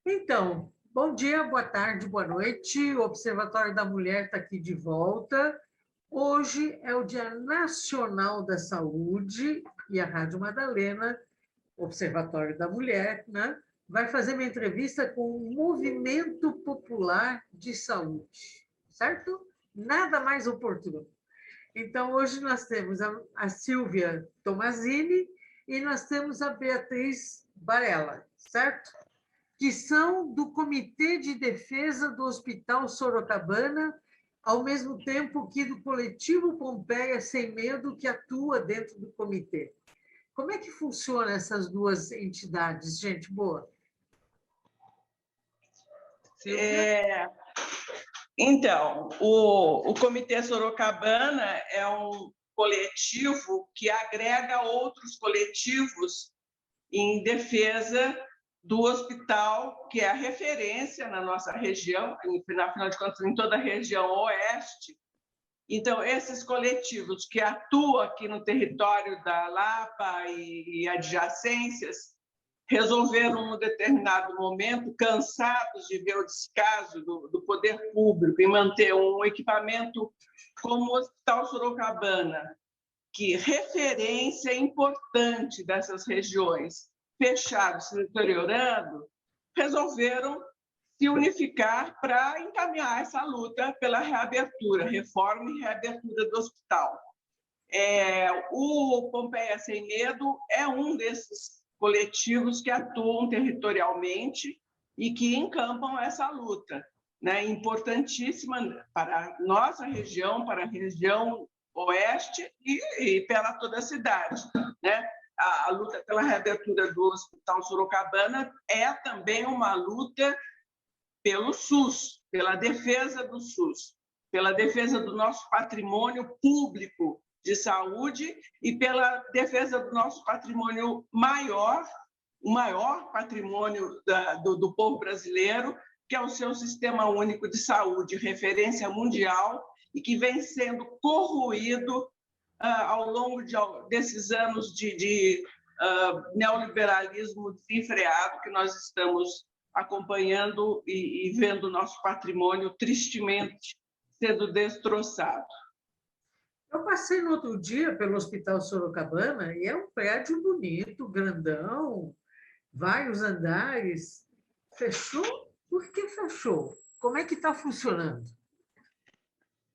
Então, bom dia, boa tarde, boa noite. O Observatório da Mulher está aqui de volta. Hoje é o Dia Nacional da Saúde e a Rádio Madalena, Observatório da Mulher, né, vai fazer uma entrevista com o Movimento Popular de Saúde, certo? Nada mais oportuno. Então, hoje nós temos a Silvia Tomazini e nós temos a Beatriz Barella, certo? Que são do Comitê de Defesa do Hospital Sorocabana, ao mesmo tempo que do Coletivo Pompeia Sem Medo, que atua dentro do comitê. Como é que funciona essas duas entidades, gente boa? Então, o Comitê Sorocabana é um coletivo que agrega outros coletivos em defesa do hospital, que é a referência na nossa região, afinal de contas, em toda a região oeste. Então, esses coletivos que atuam aqui no território da Lapa e adjacências resolveram, num determinado momento, cansados de ver o descaso do poder público em manter um equipamento como o Hospital Sorocabana, que referência importante dessas regiões, fechado, se deteriorando, resolveram se unificar para encaminhar essa luta pela reabertura, reforma e reabertura do hospital. O Pompeia Sem Medo é um desses coletivos que atuam territorialmente e que encampam essa luta, né, importantíssima para a nossa região, para a região oeste e pela toda a cidade, né? A luta pela reabertura do Hospital Sorocabana é também uma luta pelo SUS, pela defesa do SUS, pela defesa do nosso patrimônio público de saúde e pela defesa do nosso patrimônio maior, o maior patrimônio do povo brasileiro, que é o seu Sistema Único de Saúde, referência mundial, e que vem sendo corroído ao longo desses anos de neoliberalismo desenfreado que nós estamos acompanhando e vendo o nosso patrimônio tristemente sendo destroçado. Eu passei no outro dia pelo Hospital Sorocabana e é um prédio bonito, grandão, vários andares. Fechou? Por que fechou? Como é que está funcionando?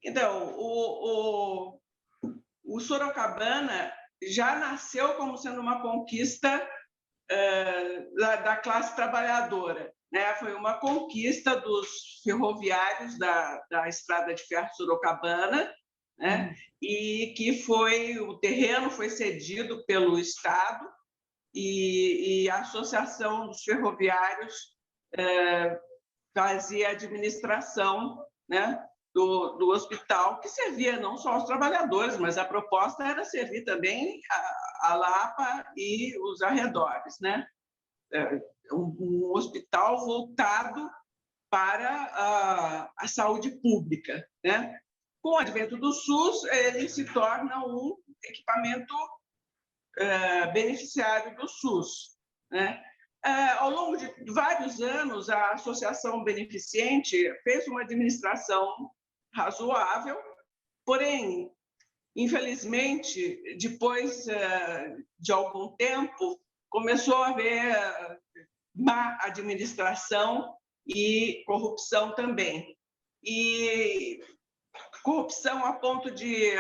Então, o Sorocabana já nasceu como sendo uma conquista da classe trabalhadora, né? Foi uma conquista dos ferroviários da Estrada de Ferro Sorocabana, né? E que o terreno foi cedido pelo Estado e a Associação dos Ferroviários fazia a administração, né, do hospital, que servia não só aos trabalhadores, mas a proposta era servir também a Lapa e os arredores, né? Um hospital voltado para a saúde pública, né? Com o advento do SUS, ele se torna um equipamento beneficiário do SUS, né? Ao longo de vários anos, a Associação Beneficente fez uma administração razoável, porém, infelizmente, depois de algum tempo, começou a haver má administração e corrupção também. E corrupção a ponto de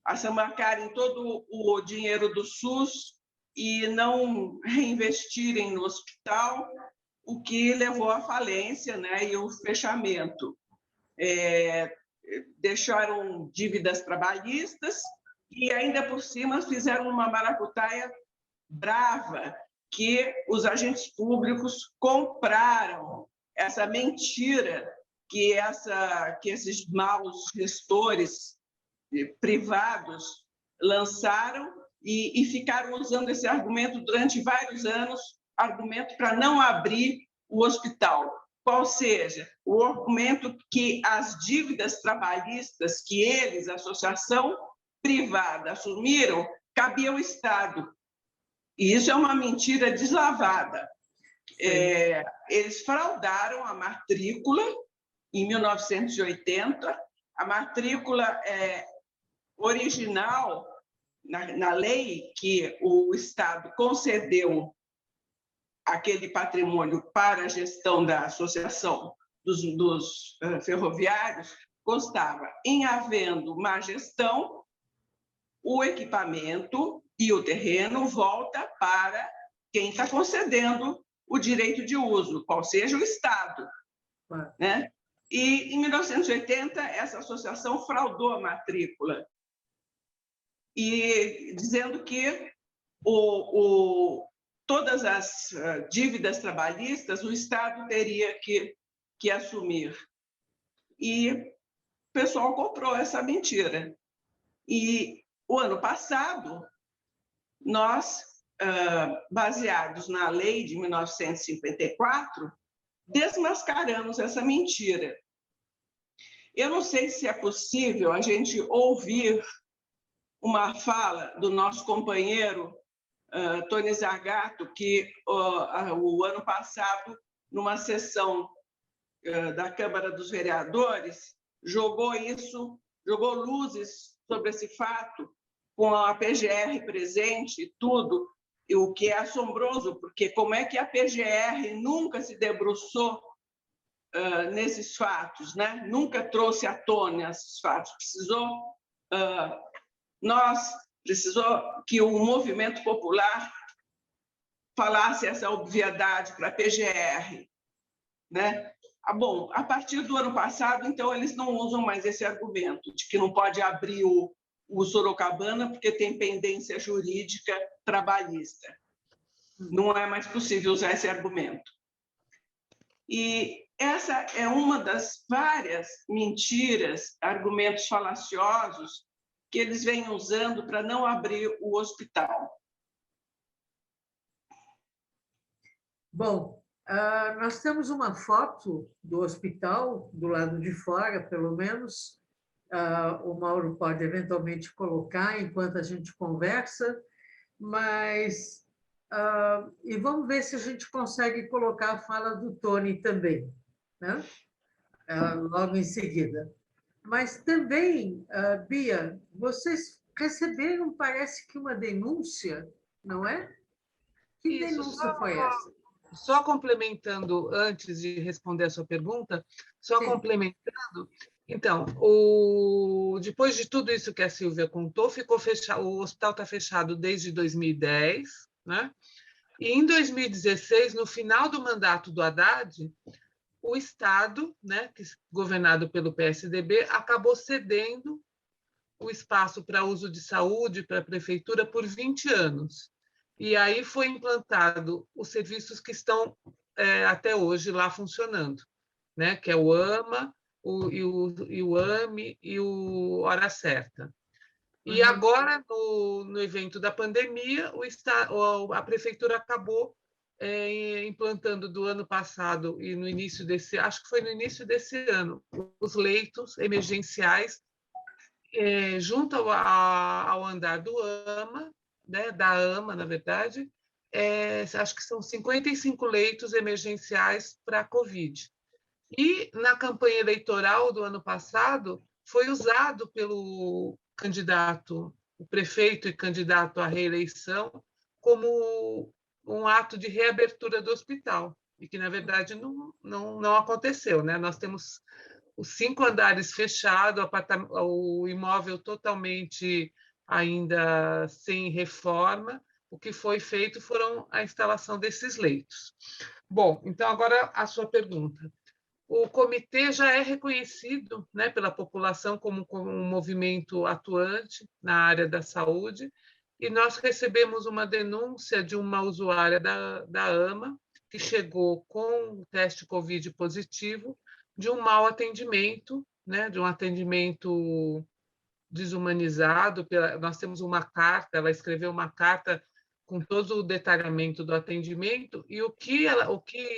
assamarcarem todo o dinheiro do SUS e não reinvestirem no hospital, o que levou à falência, né, e o fechamento. Deixaram dívidas trabalhistas e, ainda por cima, fizeram uma maracutaia brava, que os agentes públicos compraram essa mentira que esses maus gestores privados lançaram e ficaram usando esse argumento durante vários anos, argumento para não abrir o hospital. Qual seja, o argumento que as dívidas trabalhistas que eles, a associação privada, assumiram, cabia ao Estado. E isso é uma mentira deslavada. Eles fraudaram a matrícula em 1980. A matrícula original, na lei que o Estado concedeu aquele patrimônio para a gestão da Associação dos Ferroviários, constava em havendo má gestão, o equipamento e o terreno volta para quem está concedendo o direito de uso, qual seja o Estado. Né? E, em 1980, essa associação fraudou a matrícula, e dizendo que todas as dívidas trabalhistas o Estado teria que assumir. E o pessoal comprou essa mentira. E, o ano passado, nós, baseados na lei de 1954, desmascaramos essa mentira. Eu não sei se é possível a gente ouvir uma fala do nosso companheiro Tony Zargato, que o ano passado, numa sessão da Câmara dos Vereadores, jogou luzes sobre esse fato, com a PGR presente e tudo, e o que é assombroso, porque como é que a PGR nunca se debruçou nesses fatos, né? Nunca trouxe à tona esses fatos. Precisou que o movimento popular falasse essa obviedade para a PGR, né? Bom, a partir do ano passado, então, eles não usam mais esse argumento de que não pode abrir o Sorocabana porque tem pendência jurídica trabalhista. Não é mais possível usar esse argumento. E essa é uma das várias mentiras, argumentos falaciosos que eles vêm usando para não abrir o hospital. Bom, nós temos uma foto do hospital, do lado de fora, pelo menos. O Mauro pode eventualmente colocar enquanto a gente conversa, mas... e vamos ver se a gente consegue colocar a fala do Tony também, né? Logo em seguida. Mas também, Bia, vocês receberam, parece que uma denúncia, não é? Que denúncia foi essa? Só complementando, antes de responder a sua pergunta, Sim. Complementando, então, depois de tudo isso que a Silvia contou, ficou fechado, o hospital está fechado desde 2010, né? E em 2016, no final do mandato do Haddad, o Estado, né, governado pelo PSDB, acabou cedendo o espaço para uso de saúde para a prefeitura por 20 anos. E aí foi implantado os serviços que estão até hoje lá funcionando, né, que é o AMA, o AME e o Hora Certa. E agora, no evento da pandemia, a prefeitura acabou implantando do ano passado e no início acho que foi no início desse ano, os leitos emergenciais junto ao andar do AMA, né, da AMA, na verdade, acho que são 55 leitos emergenciais para a Covid. E na campanha eleitoral do ano passado, foi usado pelo candidato, o prefeito e candidato à reeleição, como um ato de reabertura do hospital, e que, na verdade, não aconteceu, né? Nós temos os 5 andares fechados, o imóvel totalmente ainda sem reforma. O que foi feito foram a instalação desses leitos. Bom, então agora a sua pergunta. O comitê já é reconhecido, né, pela população como um movimento atuante na área da saúde, e nós recebemos uma denúncia de uma usuária da AMA, que chegou com o teste Covid positivo, de um mau atendimento, né, de um atendimento desumanizado. Nós temos uma carta, ela escreveu uma carta com todo o detalhamento do atendimento, e o que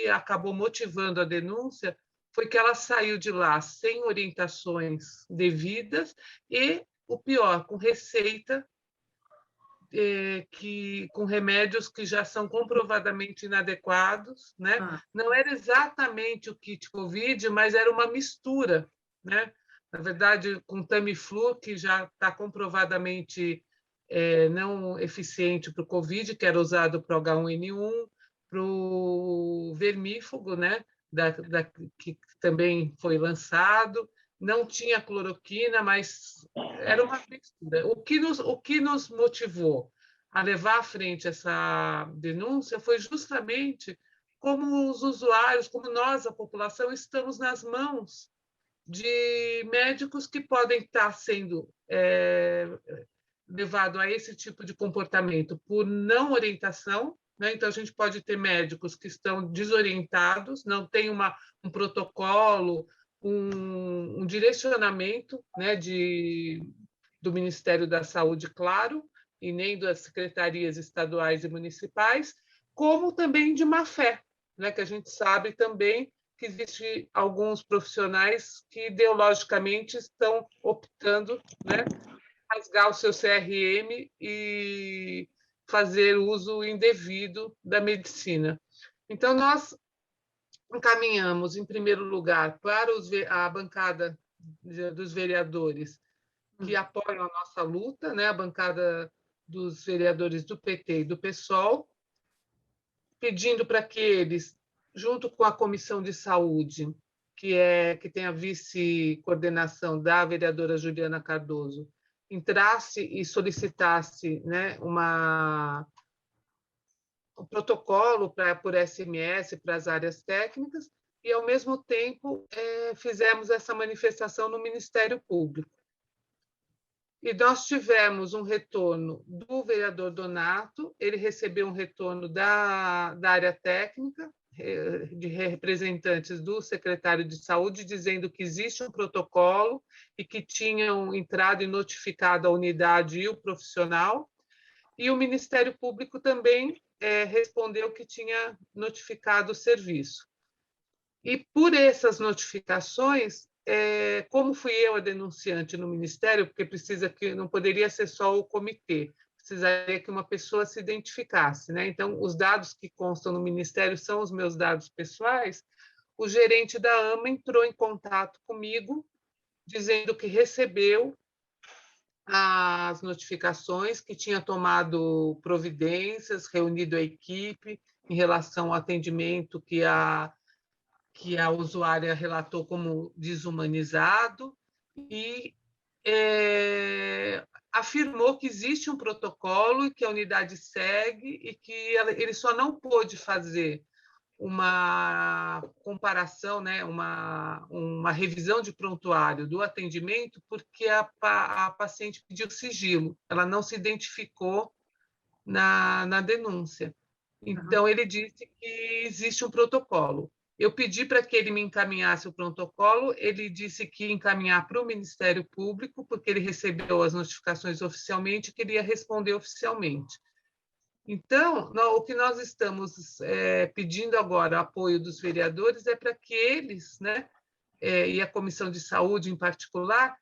acabou motivando a denúncia foi que ela saiu de lá sem orientações devidas e, o pior, com receita com remédios que já são comprovadamente inadequados, né? Ah, Não era exatamente o kit COVID, mas era uma mistura, né? Na verdade, com Tamiflu, que já está comprovadamente não eficiente para o COVID, que era usado para o H1N1, para o vermífugo, né? Que também foi lançado. Não tinha cloroquina, mas era uma mistura. O que nos motivou a levar à frente essa denúncia foi justamente como os usuários, como nós, a população, estamos nas mãos de médicos que podem estar sendo levados a esse tipo de comportamento por não orientação, né? Então, a gente pode ter médicos que estão desorientados, não tem um protocolo, um direcionamento, né, do Ministério da Saúde, claro, e nem das secretarias estaduais e municipais, como também de má fé, né, que a gente sabe também que existem alguns profissionais que ideologicamente estão optando, né, rasgar o seu CRM e fazer uso indevido da medicina. Então, nós encaminhamos, em primeiro lugar, para a bancada dos vereadores que apoiam a nossa luta, né, a bancada dos vereadores do PT e do PSOL, pedindo para que eles, junto com a Comissão de Saúde, que tem a vice-coordenação da vereadora Juliana Cardoso, entrasse e solicitasse, né, um protocolo por SMS para as áreas técnicas e, ao mesmo tempo, fizemos essa manifestação no Ministério Público. E nós tivemos um retorno do vereador Donato, ele recebeu um retorno da área técnica, de representantes do secretário de Saúde, dizendo que existe um protocolo e que tinham entrado e notificado a unidade e o profissional, e o Ministério Público também respondeu que tinha notificado o serviço. E por essas notificações, como fui eu a denunciante no Ministério, porque não poderia ser só o comitê, precisaria que uma pessoa se identificasse, né? Então, os dados que constam no Ministério são os meus dados pessoais. O gerente da AMA entrou em contato comigo, dizendo que recebeu as notificações, que tinha tomado providências, reunido a equipe em relação ao atendimento que a usuária relatou como desumanizado e afirmou que existe um protocolo e que a unidade segue e que ele só não pôde fazer uma comparação, né, uma revisão de prontuário do atendimento porque a paciente pediu sigilo, ela não se identificou na denúncia. Então, ele disse que existe um protocolo. Eu pedi para que ele me encaminhasse o protocolo, ele disse que ia encaminhar para o Ministério Público, porque ele recebeu as notificações oficialmente e queria responder oficialmente. Então, o que nós estamos pedindo agora, apoio dos vereadores, é para que eles, né, e a Comissão de Saúde em particular,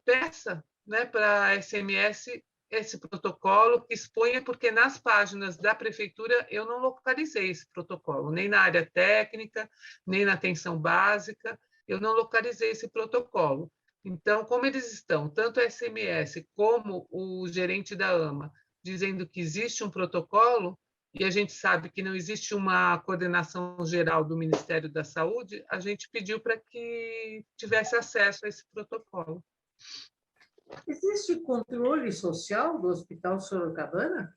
peça, né, para a SMS esse protocolo que exponha, porque nas páginas da prefeitura eu não localizei esse protocolo, nem na área técnica, nem na atenção básica, eu não localizei esse protocolo. Então, como eles estão, tanto a SMS como o gerente da AMA, dizendo que existe um protocolo, e a gente sabe que não existe uma coordenação geral do Ministério da Saúde, a gente pediu para que tivesse acesso a esse protocolo. Existe controle social do Hospital Sorocabana?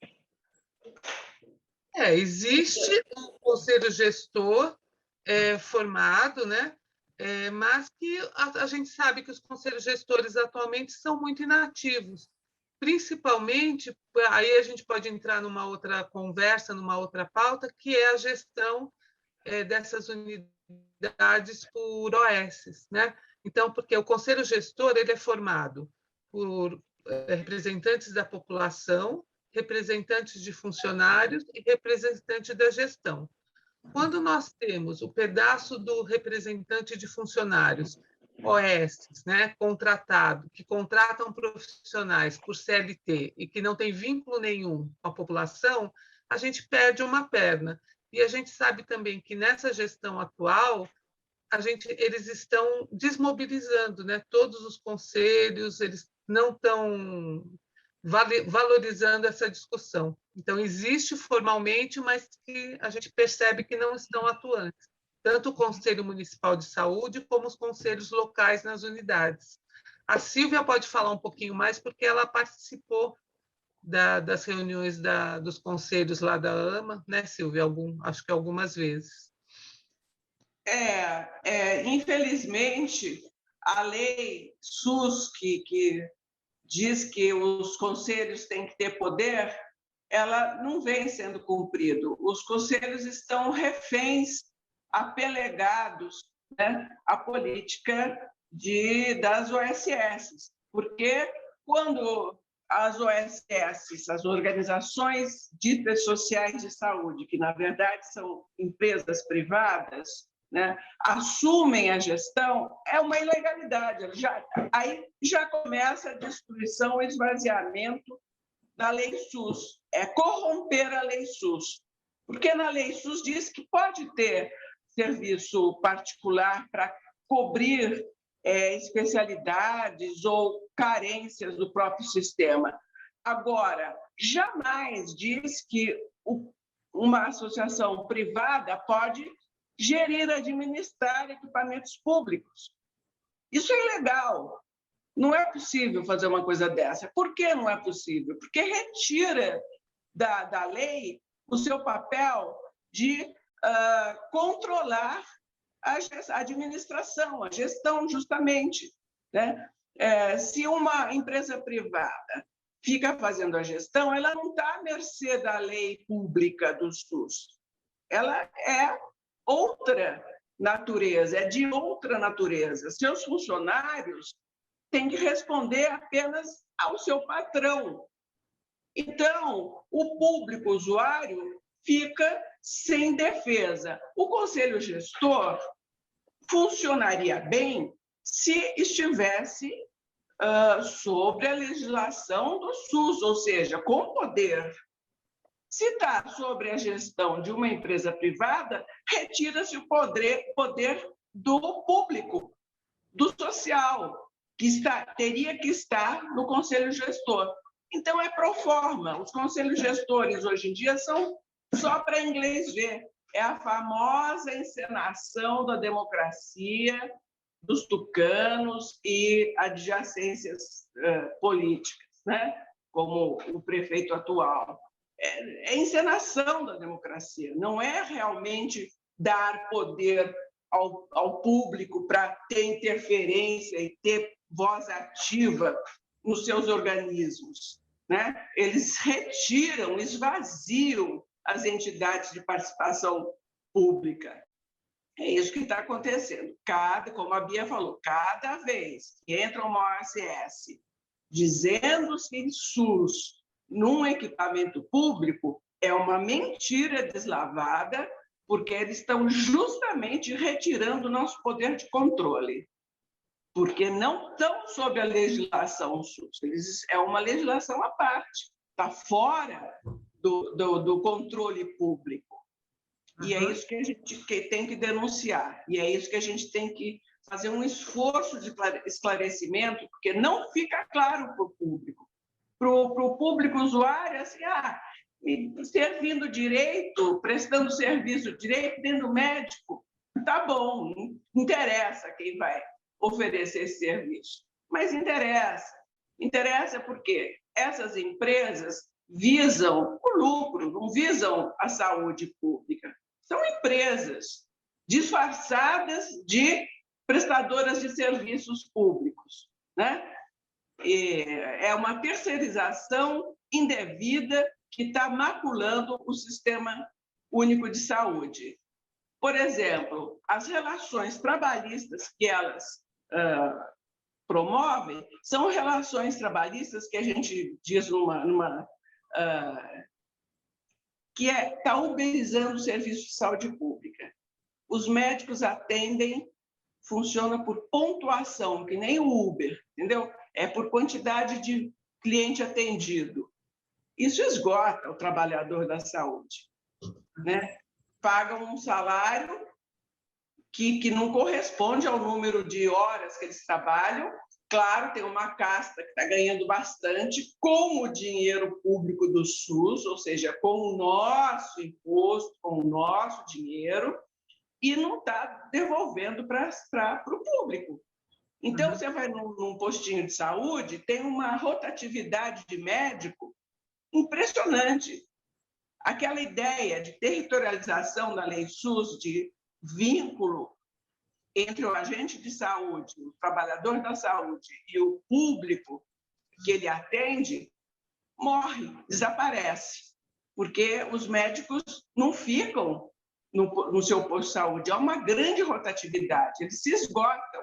Existe um conselho gestor formado, né? Mas que a gente sabe que os conselhos gestores atualmente são muito inativos, principalmente, aí a gente pode entrar numa outra conversa, numa outra pauta, que é a gestão dessas unidades por OS, né? Então, porque o conselho gestor ele é formado por representantes da população, representantes de funcionários e representantes da gestão. Quando nós temos o pedaço do representante de funcionários OS, né, contratado, que contratam profissionais por CLT e que não tem vínculo nenhum com a população, a gente perde uma perna. E a gente sabe também que nessa gestão atual, eles estão desmobilizando, né? Todos os conselhos, eles não estão valorizando essa discussão. Então, existe formalmente, mas que a gente percebe que não estão atuantes. Tanto o Conselho Municipal de Saúde, como os conselhos locais nas unidades. A Sílvia pode falar um pouquinho mais, porque ela participou das reuniões dos conselhos lá da AMA, né, Sílvia? Acho que algumas vezes. Infelizmente, a lei SUS, que diz que os conselhos têm que ter poder, ela não vem sendo cumprida. Os conselhos estão reféns, apelegados, né, à política das OSS, porque quando as OSS, as organizações ditas sociais de saúde, que na verdade são empresas privadas, né, assumem a gestão, é uma ilegalidade. Aí já começa a destruição, o esvaziamento da lei SUS, é corromper a lei SUS. Porque na lei SUS diz que pode ter serviço particular para cobrir especialidades ou carências do próprio sistema. Agora, jamais diz que uma associação privada pode gerir, administrar equipamentos públicos. Isso é ilegal. Não é possível fazer uma coisa dessa. Por que não é possível? Porque retira da lei o seu papel de controlar a administração, a gestão, justamente, né? Se uma empresa privada fica fazendo a gestão, ela não está à mercê da lei pública do SUS. Ela é outra natureza, é de outra natureza. Seus funcionários têm que responder apenas ao seu patrão. Então, o público usuário fica sem defesa. O conselho gestor funcionaria bem se estivesse sobre a legislação do SUS, ou seja, com poder. Se está sobre a gestão de uma empresa privada, retira-se o poder do público, do social, que teria que estar no conselho gestor. Então, é pro forma. Os conselhos gestores, hoje em dia, são só para inglês ver. É a famosa encenação da democracia, dos tucanos e adjacências políticas, né? Como o prefeito atual. É encenação da democracia, não é realmente dar poder ao público para ter interferência e ter voz ativa nos seus organismos, né? Eles retiram, esvaziam as entidades de participação pública. É isso que está acontecendo. Como a Bia falou, cada vez que entra uma OSS dizendo que SUS num equipamento público, é uma mentira deslavada, porque eles estão justamente retirando o nosso poder de controle, porque não estão sob a legislação SUS. É uma legislação à parte, está fora do controle público. E é isso que a gente tem que denunciar, e é isso que a gente tem que fazer um esforço de esclarecimento, porque não fica claro para o público. Para o público usuário, assim, servindo direito, prestando serviço direito dentro do médico, tá bom, não interessa quem vai oferecer esse serviço. Mas interessa porque essas empresas visam o lucro, não visam a saúde pública. São empresas disfarçadas de prestadoras de serviços públicos, né? É uma terceirização indevida que está maculando o Sistema Único de Saúde. Por exemplo, as relações trabalhistas que elas promovem são relações trabalhistas que a gente diz que está uberizando o serviço de saúde pública. Os médicos atendem funciona por pontuação, que nem o Uber, entendeu? É por quantidade de cliente atendido. Isso esgota o trabalhador da saúde, né? Pagam um salário que não corresponde ao número de horas que eles trabalham. Claro, tem uma casta que está ganhando bastante com o dinheiro público do SUS, ou seja, com o nosso imposto, com o nosso dinheiro, e não está devolvendo para o público. Então, você vai num postinho de saúde, tem uma rotatividade de médico impressionante. Aquela ideia de territorialização da lei SUS, de vínculo entre o agente de saúde, o trabalhador da saúde e o público que ele atende, morre, desaparece, porque os médicos não ficam no seu posto de saúde. Há uma grande rotatividade, eles se esgotam.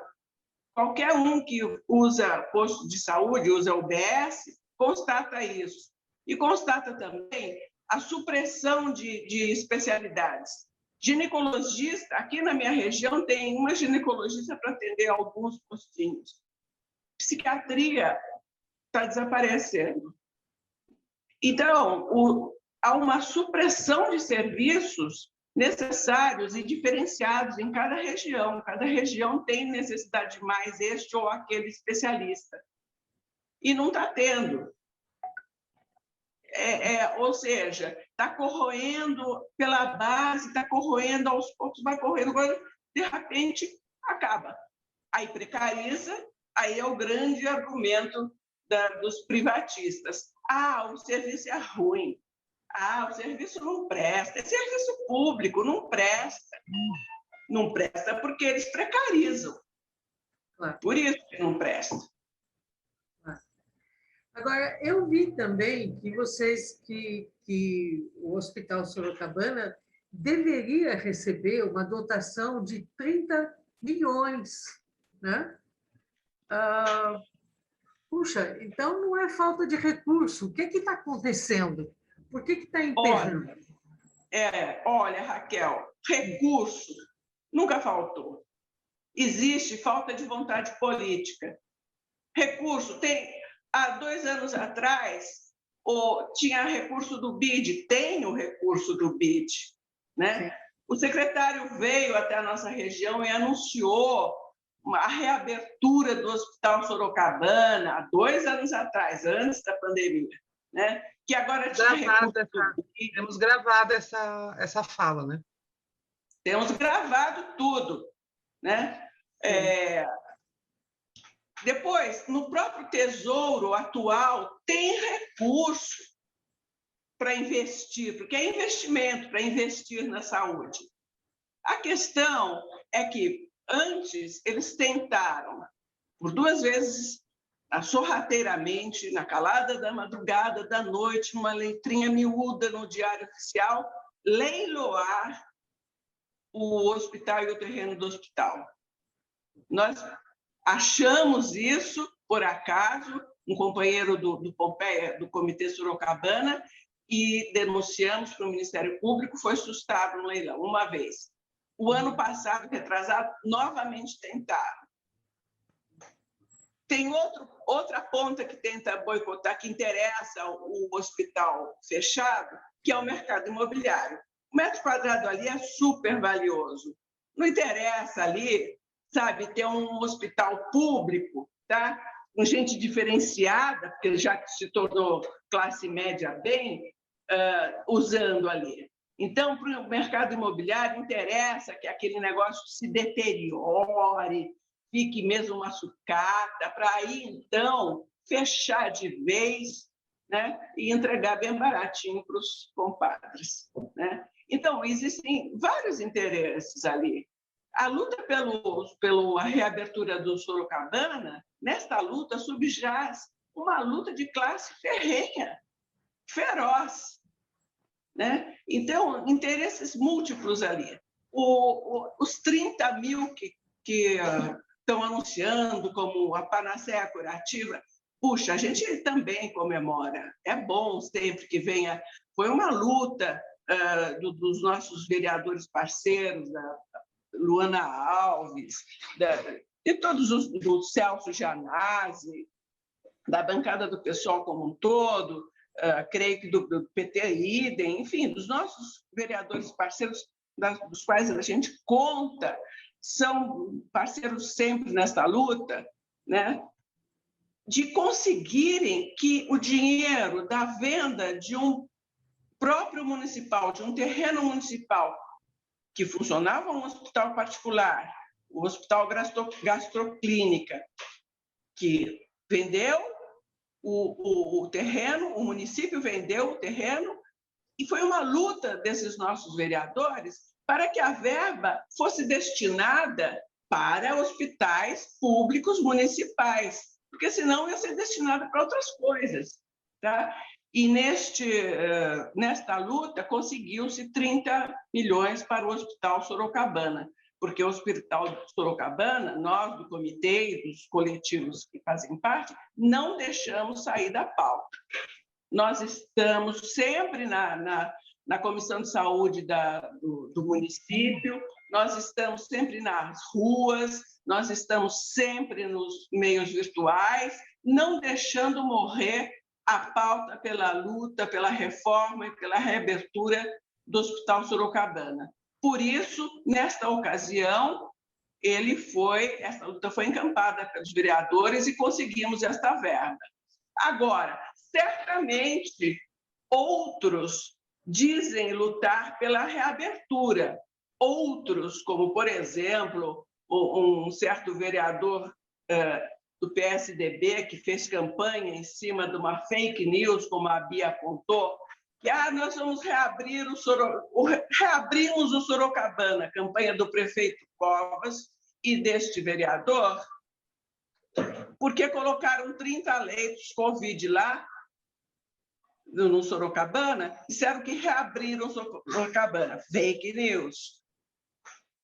Qualquer um que usa posto de saúde, usa UBS, constata isso. E constata também a supressão de especialidades. Ginecologista, aqui na minha região tem uma ginecologista para atender alguns postinhos. Psiquiatria está desaparecendo. Então, há uma supressão de serviços necessários e diferenciados em cada região. Cada região tem necessidade de mais este ou aquele especialista. E não está tendo. Ou seja, está corroendo pela base, está corroendo aos poucos, vai correndo, de repente acaba. Aí precariza, aí é o grande argumento dos privatistas. O serviço é ruim. O serviço não presta. É serviço público, não presta. Não presta porque eles precarizam. Claro. Por isso que não presta. Agora, eu vi também que que o Hospital Sorocabana deveria receber uma dotação de 30 milhões, né? Puxa, então não é falta de recurso. O que está acontecendo? Por que está emperrando? Olha, Raquel, recurso nunca faltou. Existe falta de vontade política. Recurso tem... Há 2 anos atrás, tinha recurso do BID, tem o recurso do BID, né? O secretário veio até a nossa região e anunciou a reabertura do Hospital Sorocabana há 2 anos atrás, antes da pandemia, né? Que agora temos gravado essa fala, né? Temos gravado tudo, né? Depois, no próprio Tesouro atual, tem recurso para investir, porque é investimento para investir na saúde. A questão é que, antes, eles tentaram, por 2 vezes, sorrateiramente, na calada da madrugada, da noite, uma letrinha miúda no Diário Oficial, leiloar o hospital e o terreno do hospital. Nós achamos isso, por acaso, um companheiro do Pompeia, do Comitê Sorocabana, e denunciamos para o Ministério Público, foi sustado no leilão, uma vez. O ano passado, retrasado, novamente tentaram. Tem outra ponta que tenta boicotar, que interessa o hospital fechado, que é o mercado imobiliário. O metro quadrado ali é super valioso. Não interessa ali, sabe, ter um hospital público, tá? Com gente diferenciada, porque já se tornou classe média bem, usando ali. Então, para o mercado imobiliário, interessa que aquele negócio se deteriore, fique mesmo uma sucata, para aí, então, fechar de vez, né? E entregar bem baratinho para os compadres, né? Então, existem vários interesses ali. A luta pela reabertura do Sorocabana, nesta luta subjaz uma luta de classe ferrenha, feroz, né? Então, interesses múltiplos ali. Os 30 mil que estão anunciando como a panaceia curativa, puxa, a gente também comemora. É bom sempre que venha. Foi uma luta dos nossos vereadores parceiros, Luana Alves, de todos os do Celso Gianazzi, da bancada do PSOL como um todo, creio que do PT idem, enfim, dos nossos vereadores parceiros, dos quais a gente conta, são parceiros sempre nesta luta, né? De conseguirem que o dinheiro da venda de um próprio municipal, de um terreno municipal, que funcionava um hospital particular, o Hospital Gastroclínica, que vendeu o terreno, o município vendeu o terreno, e foi uma luta desses nossos vereadores para que a verba fosse destinada para hospitais públicos municipais, porque senão ia ser destinada para outras coisas, tá? E nesta luta conseguiu-se 30 milhões para o Hospital Sorocabana, porque o Hospital Sorocabana, nós do comitê e dos coletivos que fazem parte, não deixamos sair da pauta. Nós estamos sempre na Comissão de Saúde do município, nós estamos sempre nas ruas, nós estamos sempre nos meios virtuais, não deixando morrer a pauta pela luta, pela reforma e pela reabertura do Hospital Sorocabana. Por isso, nesta ocasião, essa luta foi encampada pelos vereadores e conseguimos esta verba. Agora, certamente, outros dizem lutar pela reabertura. Outros, como, por exemplo, um certo vereador do PSDB que fez campanha em cima de uma fake news, como a Bia apontou, que nós vamos reabrimos o Sorocabana, campanha do prefeito Covas e deste vereador, porque colocaram 30 leitos Covid lá no Sorocabana, disseram que reabriram o Sorocabana. Fake news.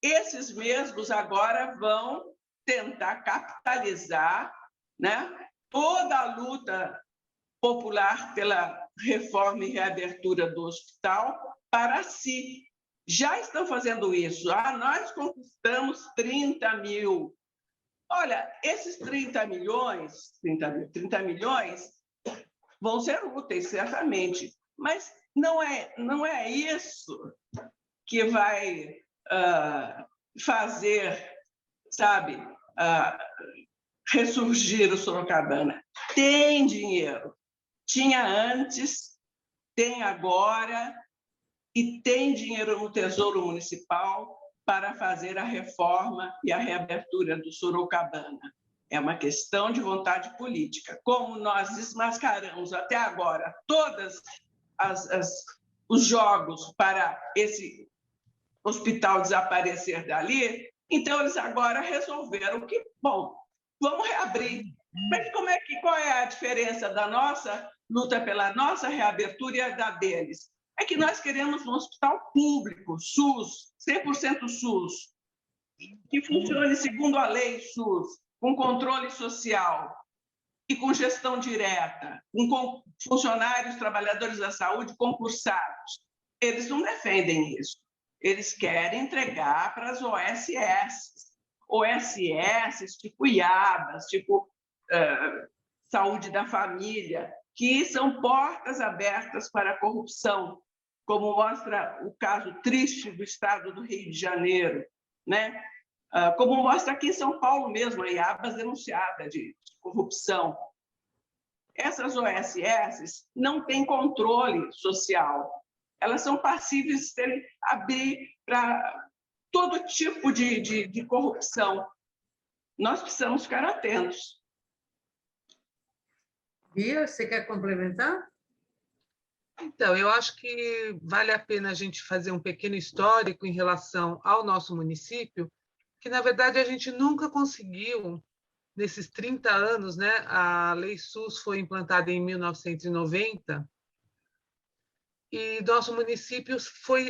Esses mesmos agora vão tentar capitalizar, né, toda a luta popular pela reforma e reabertura do hospital para si. Já estão fazendo isso. Nós conquistamos 30 mil. Olha, esses 30 milhões vão ser úteis, certamente, mas não é isso que vai fazer, sabe, ressurgir o Sorocabana. Tem dinheiro. Tinha antes, tem agora e tem dinheiro no Tesouro Municipal para fazer a reforma e a reabertura do Sorocabana. É uma questão de vontade política. Como nós desmascaramos até agora todos os jogos para esse hospital desaparecer dali, então eles agora resolveram que, bom, vamos reabrir. Mas qual é a diferença da nossa luta pela nossa reabertura e a da deles? É que nós queremos um hospital público, SUS, 100% SUS, que funcione segundo a lei SUS, com controle social e com gestão direta, com funcionários, trabalhadores da saúde concursados. Eles não defendem isso. Eles querem entregar para as OSS, tipo IABAS, tipo Saúde da Família, que são portas abertas para a corrupção, como mostra o caso triste do estado do Rio de Janeiro, né? Como mostra aqui em São Paulo mesmo, a IABAS denunciada de corrupção. Essas OSS não têm controle social, elas são passíveis de abrir para todo tipo de corrupção. Nós precisamos ficar atentos. Bia, você quer complementar? Então, eu acho que vale a pena a gente fazer um pequeno histórico em relação ao nosso município, que, na verdade, a gente nunca conseguiu, nesses 30 anos, né? A Lei SUS foi implantada em 1990, e nosso município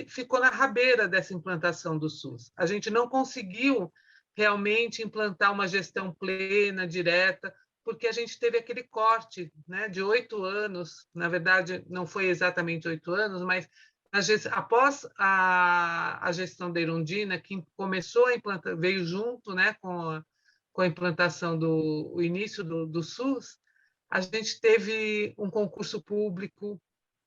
ficou na rabeira dessa implantação do SUS. A gente não conseguiu realmente implantar uma gestão plena, direta, porque a gente teve aquele corte, né, de 8 anos, na verdade, não foi exatamente 8 anos, mas após a gestão da Erundina, que começou a implantar, veio junto, né, com a implantação o início do SUS, a gente teve um concurso público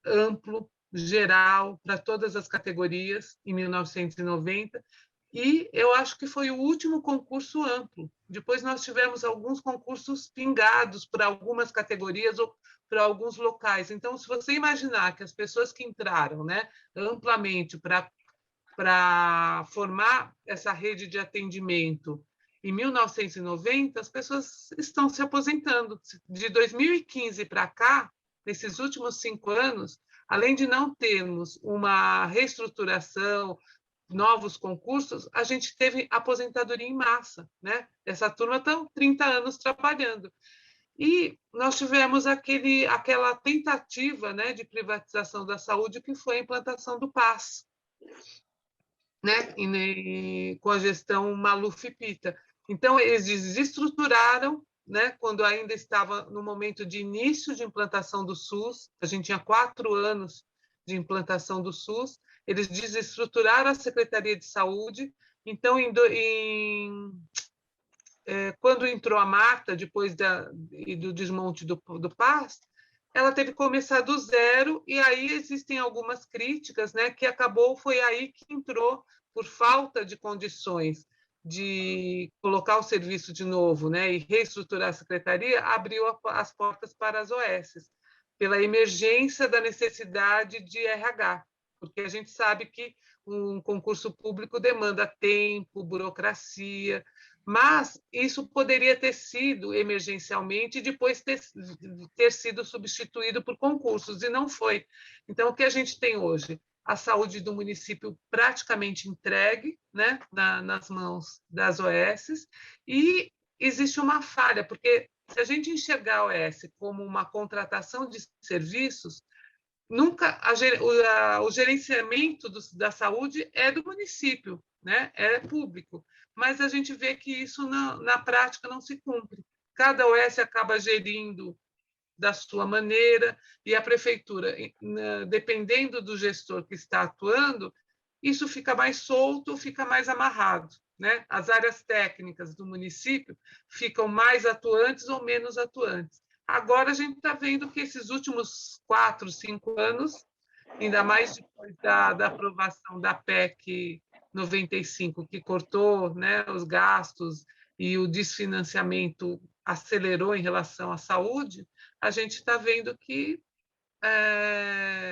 amplo, geral, para todas as categorias, em 1990, e eu acho que foi o último concurso amplo. Depois nós tivemos alguns concursos pingados para algumas categorias ou para alguns locais. Então, se você imaginar que as pessoas que entraram, né, amplamente para formar essa rede de atendimento em 1990, as pessoas estão se aposentando. De 2015 para cá, nesses últimos 5 anos, além de não termos uma reestruturação, novos concursos, a gente teve aposentadoria em massa, né? Essa turma está 30 anos trabalhando. E nós tivemos aquela tentativa, né, de privatização da saúde, que foi a implantação do PAS, né, com a gestão Maluf e Pita. Então, eles desestruturaram, né, quando ainda estava no momento de início de implantação do SUS, a gente tinha 4 anos de implantação do SUS, eles desestruturaram a Secretaria de Saúde. Então, quando entrou a Marta, depois do desmonte do PAS, ela teve que começar do zero, e aí existem algumas críticas, né, que foi aí que entrou, por falta de condições de colocar o serviço de novo, né, e reestruturar a secretaria, abriu as portas para as OS, pela emergência da necessidade de RH, porque a gente sabe que um concurso público demanda tempo, burocracia, mas isso poderia ter sido emergencialmente e depois ter sido substituído por concursos, e não foi. Então, o que a gente tem hoje? A saúde do município praticamente entregue, né, nas mãos das OS, e existe uma falha, porque se a gente enxergar a OS como uma contratação de serviços, nunca o gerenciamento da saúde é do município, né? É público, mas a gente vê que isso na prática não se cumpre. Cada OS acaba gerindo da sua maneira, e a prefeitura, dependendo do gestor que está atuando, isso fica mais solto, fica mais amarrado, né? As áreas técnicas do município ficam mais atuantes ou menos atuantes. Agora a gente está vendo que esses últimos 4, 5 anos, ainda mais depois da aprovação da PEC 95, que cortou, né, os gastos e o desfinanciamento acelerou em relação à saúde, a gente está vendo que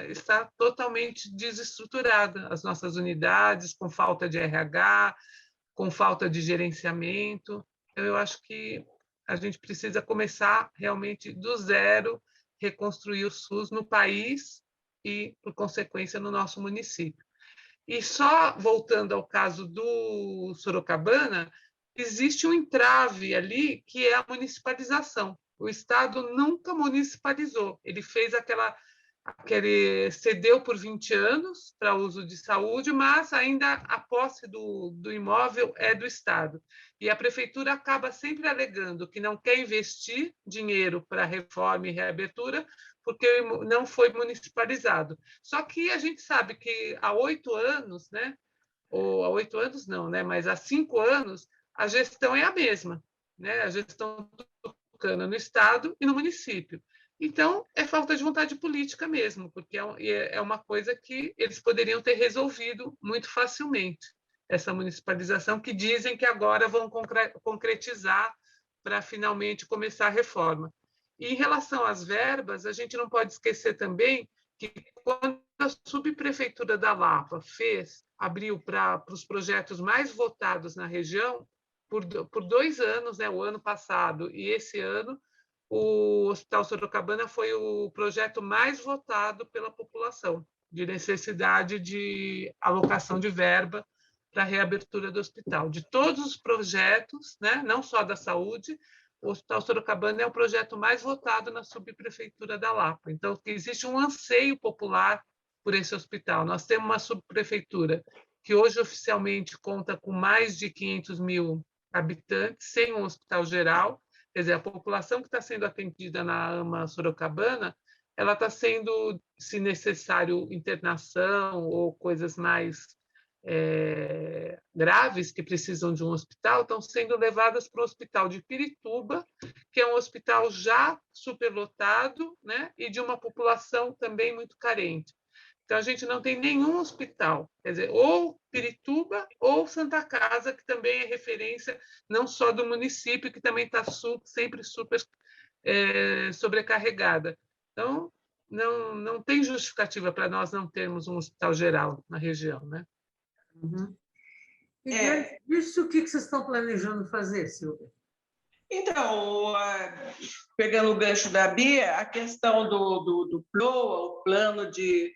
está totalmente desestruturada as nossas unidades, com falta de RH, com falta de gerenciamento. Eu acho que a gente precisa começar realmente do zero, reconstruir o SUS no país e, por consequência, no nosso município. E só voltando ao caso do Sorocabana, existe um entrave ali, que é a municipalização. O Estado nunca municipalizou, ele fez cedeu por 20 anos para uso de saúde, mas ainda a posse do imóvel é do Estado. E a prefeitura acaba sempre alegando que não quer investir dinheiro para reforma e reabertura, porque não foi municipalizado. Só que a gente sabe que há 8 anos, né? Ou há 8 anos não, né? Mas há 5 anos, a gestão é a mesma, né? A gestão no Estado e no município. Então, é falta de vontade política mesmo, porque é uma coisa que eles poderiam ter resolvido muito facilmente, essa municipalização, que dizem que agora vão concretizar para finalmente começar a reforma. E, em relação às verbas, a gente não pode esquecer também que, quando a subprefeitura da Lapa abriu para os projetos mais votados na região, por 2 anos, né, o ano passado e esse ano, o Hospital Sorocabana foi o projeto mais votado pela população, de necessidade de alocação de verba para a reabertura do hospital. De todos os projetos, né, não só da saúde, o Hospital Sorocabana é o projeto mais votado na subprefeitura da Lapa. Então, existe um anseio popular por esse hospital. Nós temos uma subprefeitura que hoje oficialmente conta com mais de 500 mil habitantes, sem um hospital geral. Quer dizer, a população que está sendo atendida na AMA Sorocabana ela está sendo, se necessário, internação ou coisas mais graves que precisam de um hospital, estão sendo levadas para o hospital de Pirituba, que é um hospital já superlotado, né, e de uma população também muito carente. Então, a gente não tem nenhum hospital, quer dizer, ou Pirituba ou Santa Casa, que também é referência não só do município, que também está sempre super sobrecarregada. Então, não tem justificativa para nós não termos um hospital geral na região, né? Uhum. E diante disso, o que vocês estão planejando fazer, Silvia? Então, pegando o gancho da Bia, a questão do PLOA, o Plano de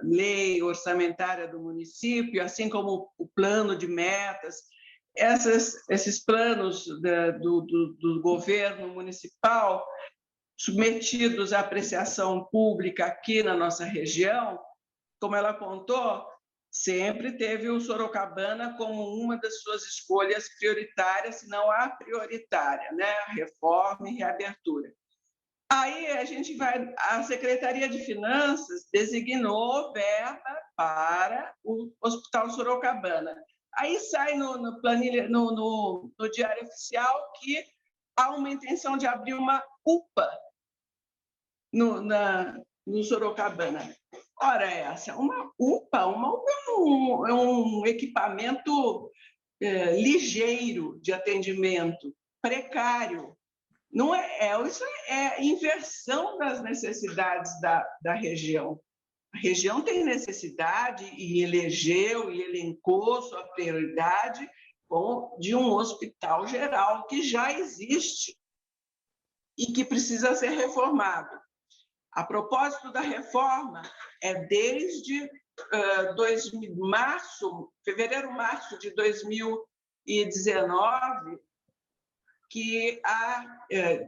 Lei Orçamentária do município, assim como o Plano de Metas, esses planos do governo municipal submetidos à apreciação pública aqui na nossa região, como ela contou, sempre teve o Sorocabana como uma das suas escolhas prioritárias, se não a prioritária, né? A reforma e reabertura. Aí a Secretaria de Finanças designou verba para o Hospital Sorocabana. Aí sai no Diário Oficial que há uma intenção de abrir uma UPA no Sorocabana. Ora, uma UPA é um equipamento ligeiro de atendimento, precário. Não isso é inversão das necessidades da região. A região tem necessidade e elegeu e elencou sua prioridade de um hospital geral que já existe e que precisa ser reformado. A propósito da reforma, desde fevereiro, março de 2019, que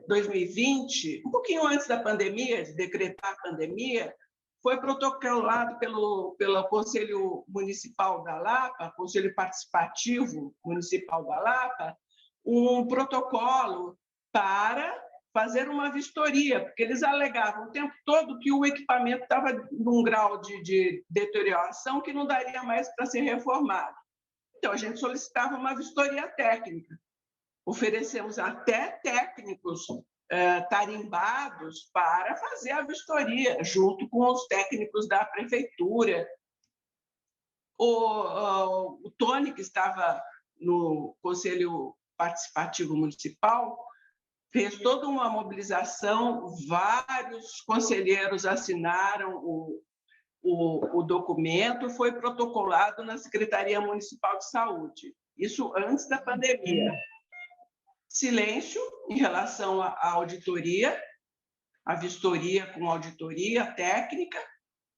2020, um pouquinho antes da pandemia, de decretar a pandemia, foi protocolado pelo Conselho Municipal da Lapa, Conselho Participativo Municipal da Lapa, um protocolo para fazer uma vistoria, porque eles alegavam o tempo todo que o equipamento estava num grau de deterioração que não daria mais para ser reformado. Então, a gente solicitava uma vistoria técnica. Oferecemos até técnicos tarimbados para fazer a vistoria, junto com os técnicos da prefeitura. O Tony, que estava no Conselho Participativo Municipal, fez toda uma mobilização, vários conselheiros assinaram o documento, foi protocolado na Secretaria Municipal de Saúde, isso antes da pandemia. Silêncio em relação à auditoria, a vistoria com auditoria técnica,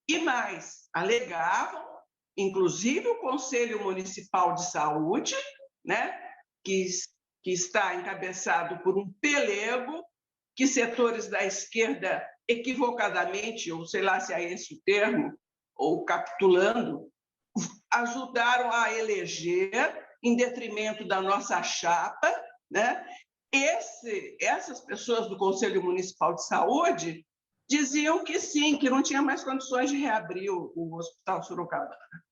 e mais, alegavam, inclusive o Conselho Municipal de Saúde, né, que está encabeçado por um pelego, que setores da esquerda, equivocadamente, ou sei lá se é esse o termo, ou capitulando, ajudaram a eleger, em detrimento da nossa chapa, né? Essas pessoas do Conselho Municipal de Saúde diziam que sim, que não tinha mais condições de reabrir o Hospital Sorocabana.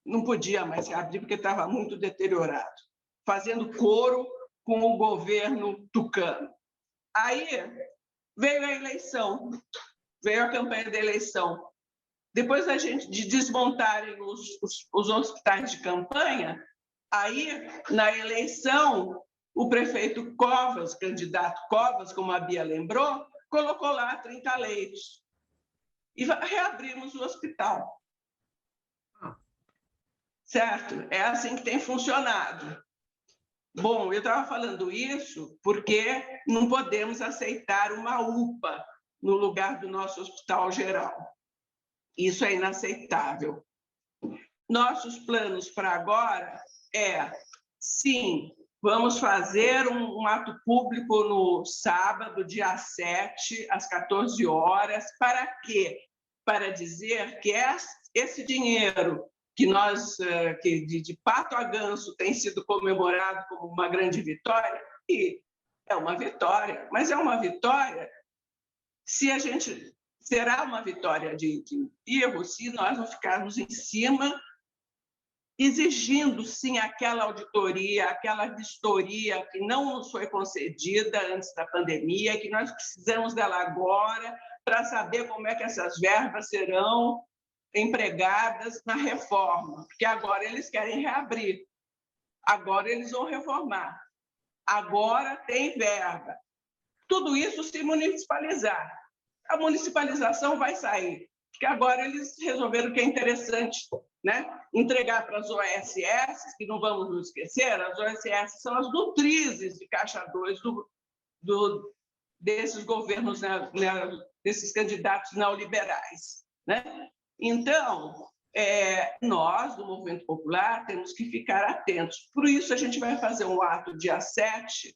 Não podia mais reabrir porque estava muito deteriorado, fazendo coro com o governo tucano. Aí veio a eleição, veio a campanha da eleição. Depois de desmontarem os hospitais de campanha, aí, na eleição, o prefeito Covas, candidato Covas, como a Bia lembrou, colocou lá 30 leitos. E reabrimos o hospital. Certo? É assim que tem funcionado. Bom, eu estava falando isso porque não podemos aceitar uma UPA no lugar do nosso hospital geral. Isso é inaceitável. Nossos planos para agora sim, vamos fazer um ato público no sábado, dia 7, às 14 horas. Para quê? Para dizer que esse dinheiro que de pato a ganso tem sido comemorado como uma grande vitória, e é uma vitória, mas é uma vitória se a gente será uma vitória de erro se nós não ficarmos em cima, exigindo, sim, aquela auditoria, aquela vistoria que não nos foi concedida antes da pandemia, que nós precisamos dela agora para saber como é que essas verbas serão empregadas na reforma, porque agora eles querem reabrir, agora eles vão reformar, agora tem verba. Tudo isso se municipalizar. A municipalização vai sair, porque agora eles resolveram que é interessante, né? Entregar para as OSS, que não vamos nos esquecer, as OSS são as nutrizes de Caixa 2 desses governos, desses candidatos neoliberais, né? Então, nós, do Movimento Popular, temos que ficar atentos. Por isso, a gente vai fazer um ato dia 7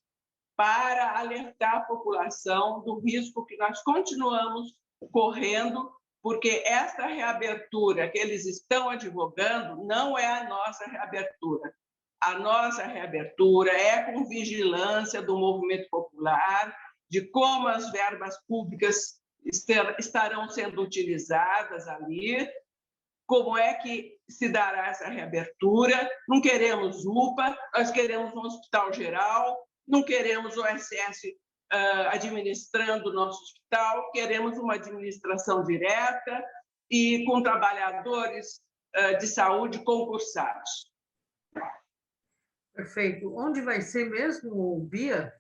para alertar a população do risco que nós continuamos correndo, porque essa reabertura que eles estão advogando não é a nossa reabertura. A nossa reabertura é com vigilância do Movimento Popular, de como as verbas públicas estarão sendo utilizadas ali, como é que se dará essa reabertura. Não queremos UPA, nós queremos um hospital geral, não queremos o OSS administrando o nosso hospital, queremos uma administração direta e com trabalhadores de saúde concursados. Perfeito. Onde vai ser mesmo, Bia?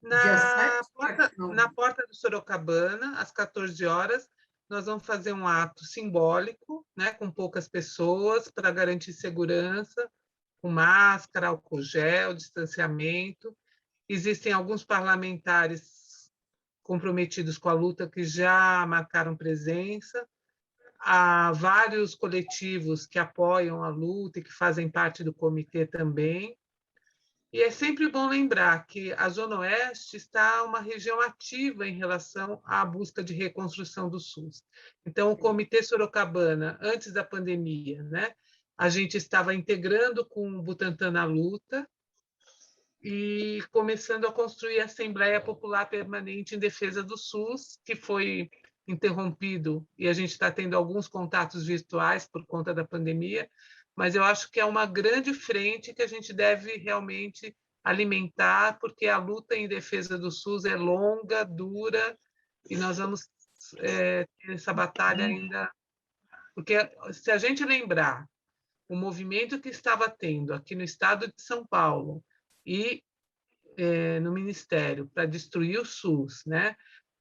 Na porta do Sorocabana, às 14 horas, nós vamos fazer um ato simbólico, né, com poucas pessoas, para garantir segurança, com máscara, álcool gel, distanciamento. Existem alguns parlamentares comprometidos com a luta que já marcaram presença. Há vários coletivos que apoiam a luta e que fazem parte do comitê também. E é sempre bom lembrar que a Zona Oeste está uma região ativa em relação à busca de reconstrução do SUS. Então, o Comitê Sorocabana, antes da pandemia, né, a gente estava integrando com o Butantan na luta e começando a construir a Assembleia Popular Permanente em Defesa do SUS, que foi interrompido, e a gente está tendo alguns contatos virtuais por conta da pandemia, mas eu acho que é uma grande frente que a gente deve realmente alimentar, porque a luta em defesa do SUS é longa, dura, e nós vamos ter essa batalha ainda. Porque se a gente lembrar o movimento que estava tendo aqui no estado de São Paulo e no Ministério para destruir o SUS, né,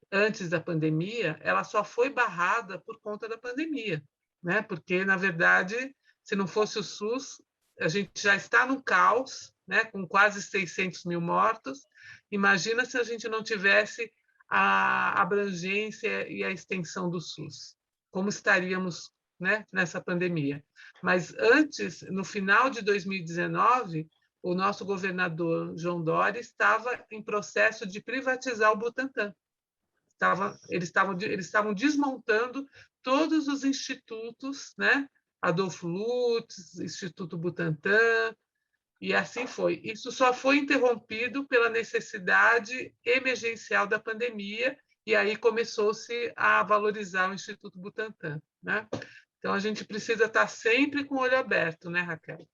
antes da pandemia, ela só foi barrada por conta da pandemia, né? Porque, na verdade, se não fosse o SUS, a gente já está no caos, né, com quase 600 mil mortos. Imagina se a gente não tivesse a abrangência e a extensão do SUS. Como estaríamos, né, nessa pandemia? Mas antes, no final de 2019, o nosso governador João Dória estava em processo de privatizar o Butantan. Eles estavam desmontando todos os institutos, né? Adolfo Lutz, Instituto Butantan, e assim foi. Isso só foi interrompido pela necessidade emergencial da pandemia, e aí começou-se a valorizar o Instituto Butantan, né? Então, a gente precisa estar sempre com o olho aberto, né, Raquel?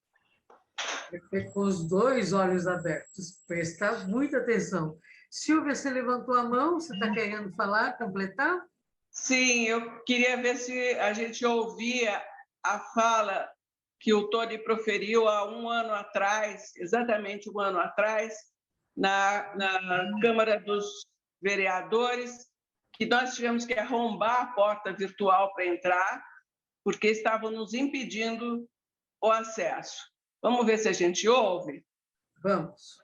Com os dois olhos abertos, prestar muita atenção. Silvia, você levantou a mão, você está querendo falar, completar? Sim, eu queria ver se a gente ouvia a fala que o Tony proferiu há um ano atrás, exatamente um ano atrás, na Câmara dos Vereadores, que nós tivemos que arrombar a porta virtual para entrar, porque estavam nos impedindo o acesso. Vamos ver se a gente ouve? Vamos.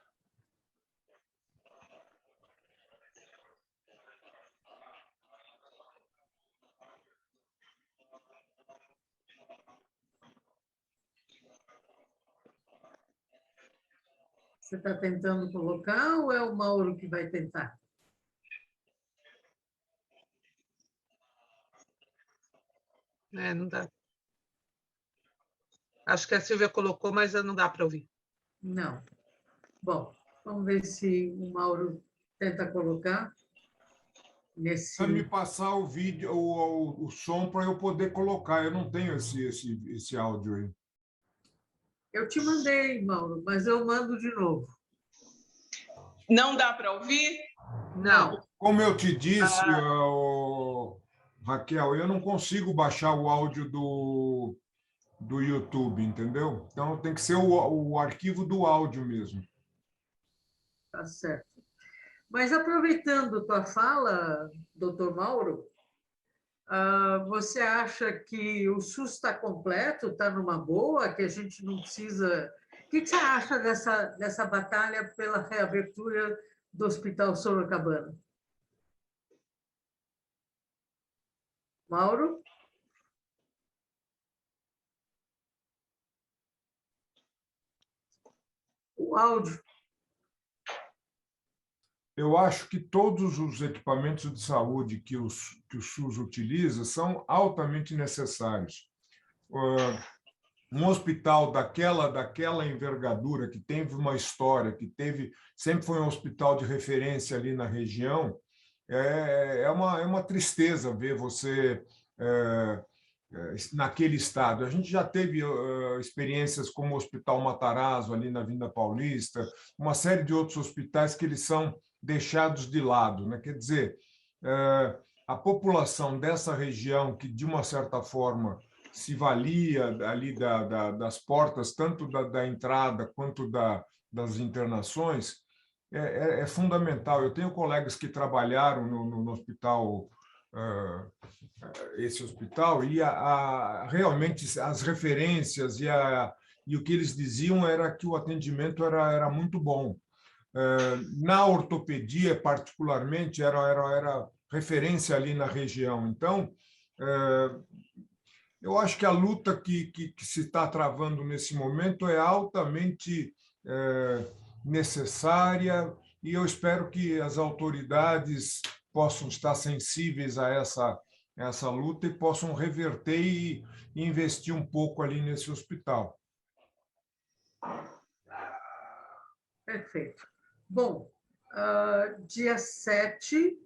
Você está tentando colocar ou é o Mauro que vai tentar? Não dá. Acho que a Silvia colocou, mas não dá para ouvir. Não. Bom, vamos ver se o Mauro tenta colocar. nesse... me passar o vídeo, o som para eu poder colocar. Eu não tenho esse áudio aí. Eu te mandei, Mauro, mas eu mando de novo. Não dá para ouvir? Não. Como eu te disse, Raquel, eu não consigo baixar o áudio do YouTube, entendeu? Então tem que ser o arquivo do áudio mesmo. Tá certo. Mas aproveitando tua fala, doutor Mauro, você acha que o SUS está completo, está numa boa, que a gente não precisa... O que você acha dessa batalha pela reabertura do Hospital Sorocabana? Mauro? O áudio. Eu acho que todos os equipamentos de saúde que o SUS utiliza são altamente necessários. Um hospital daquela envergadura, que teve uma história, sempre foi um hospital de referência ali na região, é uma tristeza ver você naquele estado. A gente já teve experiências como o Hospital Matarazzo, ali na Avenida Paulista, uma série de outros hospitais que eles são deixados de lado, né? Quer dizer, a população dessa região, que de uma certa forma se valia ali das portas, tanto da entrada quanto das internações, é fundamental. Eu tenho colegas que trabalharam no hospital, esse hospital, e realmente as referências e o que eles diziam era que o atendimento era muito bom. Na ortopedia, particularmente, era referência ali na região. Então, eu acho que a luta que se está travando nesse momento é altamente necessária, e eu espero que as autoridades possam estar sensíveis a essa luta e possam reverter e investir um pouco ali nesse hospital. Perfeito. Bom, dia 7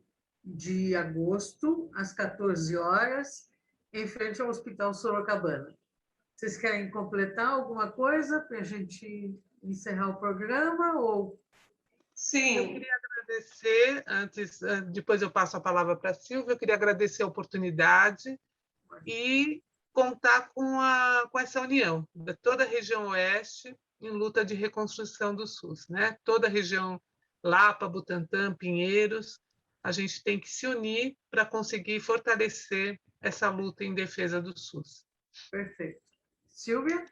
de agosto, às 14 horas, em frente ao Hospital Sorocabana. Vocês querem completar alguma coisa para a gente encerrar o programa? Ou... Sim. Eu queria agradecer, depois eu passo a palavra para a Silvia, eu queria agradecer a oportunidade e contar com essa união de toda a região oeste em luta de reconstrução do SUS, né? Toda a região Lapa, Butantã, Pinheiros, a gente tem que se unir para conseguir fortalecer essa luta em defesa do SUS. Perfeito. Silvia?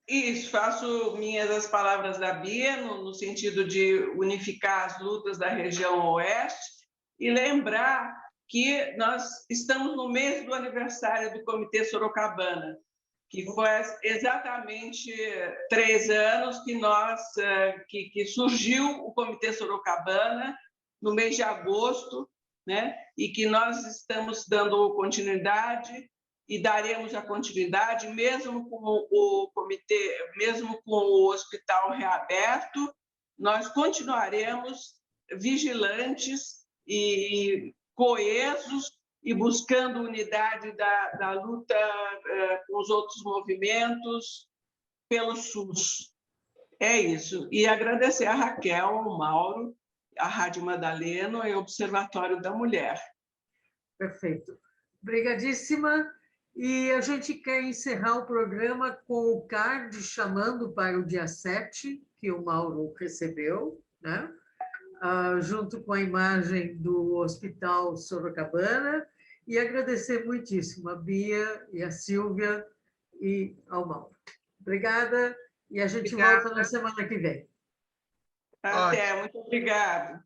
Isso, faço minhas as palavras da Bia, no sentido de unificar as lutas da região oeste e lembrar que nós estamos no mês do aniversário do Comitê Sorocabana, que foi exatamente 3 anos que surgiu o Comitê Sorocabana, no mês de agosto, né? E que nós estamos dando continuidade e daremos a continuidade, mesmo com o comitê, mesmo com o hospital reaberto, nós continuaremos vigilantes e coesos e buscando unidade da luta com os outros movimentos pelo SUS. É isso. E agradecer a Raquel, ao Mauro, a Rádio Madalena e o Observatório da Mulher. Perfeito. Obrigadíssima. E a gente quer encerrar o programa com o card chamando para o dia 7, que o Mauro recebeu, né? Junto com a imagem do Hospital Sorocabana, e agradecer muitíssimo a Bia e a Silvia e ao Mauro. Obrigada, e a gente volta na semana que vem. Até, muito obrigada.